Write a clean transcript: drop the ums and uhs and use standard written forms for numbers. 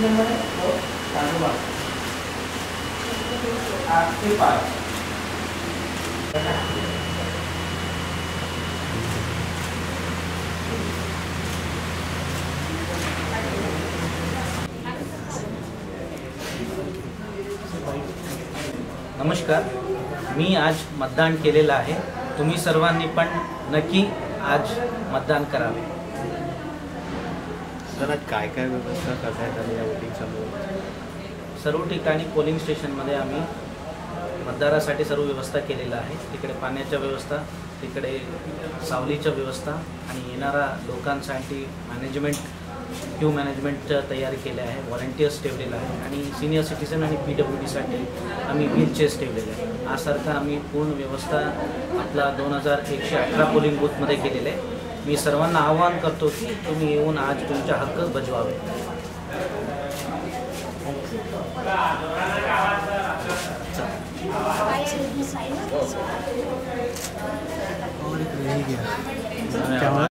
Number है वो धन्यवाद आपके पास नमस्कार, मी आज मतदान केलेलं आहे। तुम्ही सर्वांनी पण नक्की आज मतदान करावे। सर आज काय काय व्यवस्था करण्यात आली या वोटिंग चालू? सर्व ठिकाणी पोलिंग स्टेशनमध्ये आम्ही मतदारासाठी सर्व व्यवस्था केलेला आहे। तिकडे पाण्याच्या व्यवस्था, तिकडे सावलीच्या व्यवस्था आणि येणारा लोकांसाठी मॅनेजमेंट क्यू मॅनेजमेंटच्या तयारी केल्या आहे। व्हॉलंटियर्स ठेवलेला आहे आणि सिनियर सिटीजन आणि PWDसाठी आम्ही व्हीलचेअर्स ठेवलेले आहे। यासारखं आम्ही पूर्ण व्यवस्था आपला 2118 पोलिंग बूथमध्ये केलेले आहे। मी सर्वांना आवाहन करतो की तुम्ही येऊन आज तुमचा हक्क बजवावे। क्या